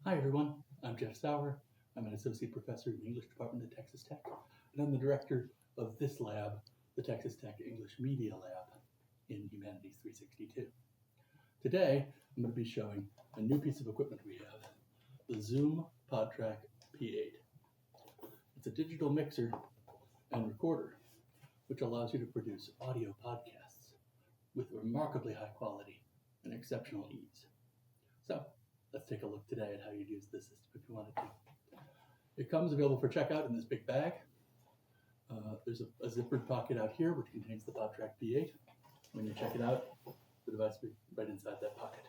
Hi everyone, I'm Jeff Sauer. I'm an associate professor in the English department at Texas Tech, and I'm the director of this lab, the Texas Tech English Media Lab in Humanities 362. Today, I'm going to be showing a new piece of equipment we have, the Zoom PodTrak P8. It's a digital mixer and recorder, which allows you to produce audio podcasts with remarkably high quality and exceptional ease. So, let's take a look today at how you'd use this system if you wanted to. It comes available for checkout in this big bag. There's a zippered pocket out here which contains the PodTrak P8. When you check it out, the device will be right inside that pocket.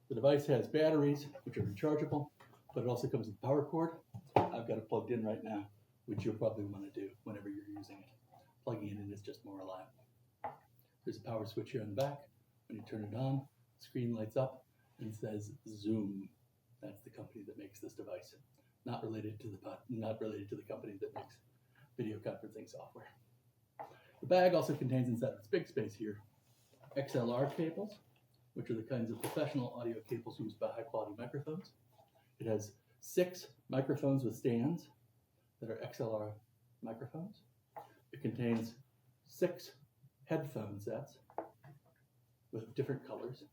The device has batteries which are rechargeable, but it also comes with a power cord. I've got it plugged in right now, which you'll probably want to do whenever you're using it. Plugging it in is just more reliable. There's a power switch here on the back. When you turn it on, the screen lights up and says Zoom. That's the company that makes this device. Not related to the company that makes video conferencing software. The bag also contains inside its big space here XLR cables, which are the kinds of professional audio cables used by high quality microphones. It has 6 microphones with stands that are XLR microphones. It contains 6 headphone sets with different colors,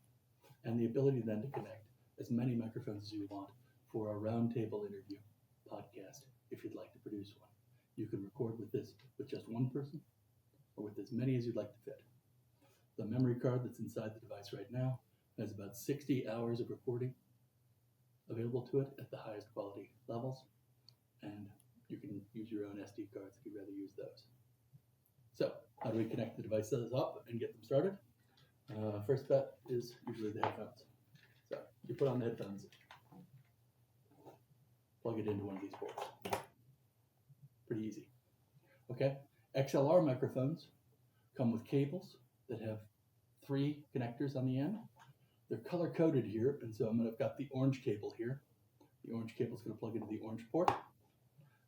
and the ability then to connect as many microphones as you want for a roundtable interview podcast if you'd like to produce one. You can record with this with just one person or with as many as you'd like to fit. The memory card that's inside the device right now has about 60 hours of recording available to it at the highest quality levels, and you can use your own SD cards if you'd rather use those. So, how do we connect the devices up and get them started? First bet is usually the headphones. So you put on the headphones, plug it into one of these ports. Pretty easy. Okay, XLR microphones come with cables that have 3 connectors on the end. They're color coded here, and so I've got the orange cable here. The orange cable is going to plug into the orange port.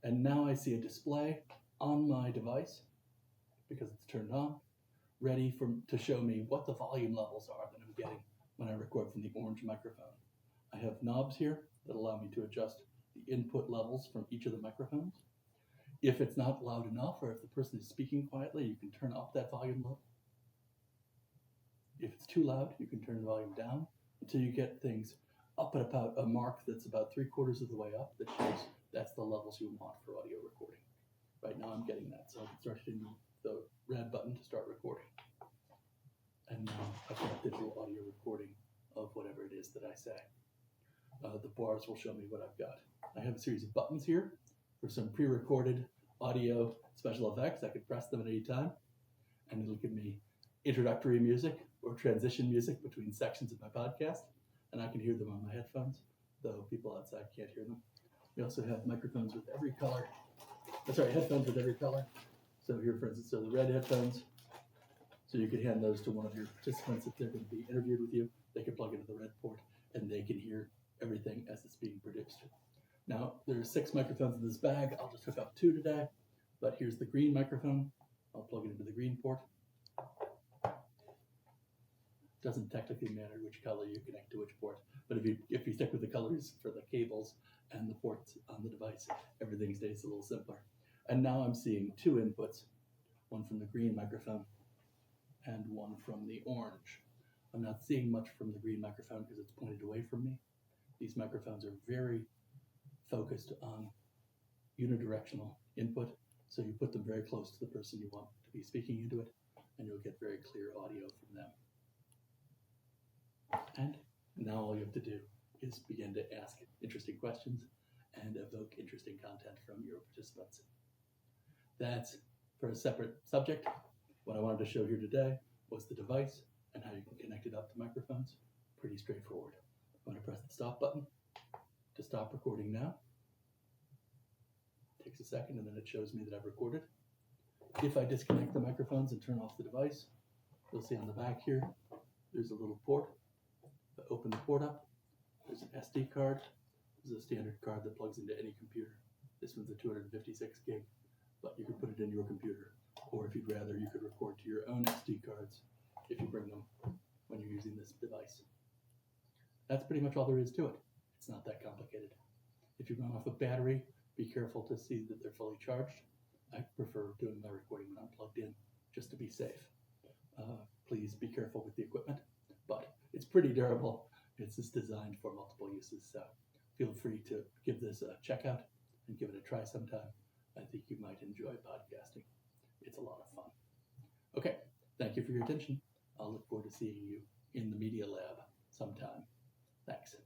And now I see a display on my device, because it's turned on, ready to show me what the volume levels are that I'm getting when I record from the orange microphone. I have knobs here that allow me to adjust the input levels from each of the microphones. If it's not loud enough, or if the person is speaking quietly, you can turn up that volume level. If it's too loud, you can turn the volume down until you get things up at about a mark that's about 3/4 of the way up that shows that's the levels you want for audio recording. Right now I'm getting that, so I can start hitting the red button to start recording. And now I've got digital audio recording of whatever it is that I say. The bars will show me what I've got. I have a series of buttons here for some pre-recorded audio special effects. I could press them at any time, and it'll give me introductory music or transition music between sections of my podcast, and I can hear them on my headphones, though people outside can't hear them. We also have microphones with every color. Headphones with every color. So here, for instance, are the red headphones. So you could hand those to one of your participants if they're going to be interviewed with you. They can plug into the red port, and they can hear everything as it's being produced. Now, there are 6 microphones in this bag. I'll just hook up 2 today, but here's the green microphone. I'll plug it into the green port. Doesn't technically matter which color you connect to which port, but if you stick with the colors for the cables and the ports on the device, everything stays a little simpler. And now I'm seeing 2 inputs, one from the green microphone and one from the orange. I'm not seeing much from the green microphone because it's pointed away from me. These microphones are very focused on unidirectional input, so you put them very close to the person you want to be speaking into it, and you'll get very clear audio from them. And now all you have to do is begin to ask interesting questions and evoke interesting content from your participants. That's for a separate subject. What I wanted to show here today was the device and how you can connect it up to microphones. Pretty straightforward. I'm going to press the stop button to stop recording now. It takes a second, and then it shows me that I've recorded. If I disconnect the microphones and turn off the device, you'll see on the back here, there's a little port. If I open the port up, there's an SD card. This is a standard card that plugs into any computer. This one's a 256 gig, but you can put it in your computer. Or if you'd rather, you could record to your own SD cards if you bring them when you're using this device. That's pretty much all there is to it. It's not that complicated. If you're going off a battery, be careful to see that they're fully charged. I prefer doing my recording when I'm plugged in, just to be safe. Please be careful with the equipment, but it's pretty durable. It's just designed for multiple uses, so feel free to give this a check out and give it a try sometime. I think you might enjoy podcasting. It's a lot of fun. Okay, thank you for your attention. I'll look forward to seeing you in the Media Lab sometime. Thanks.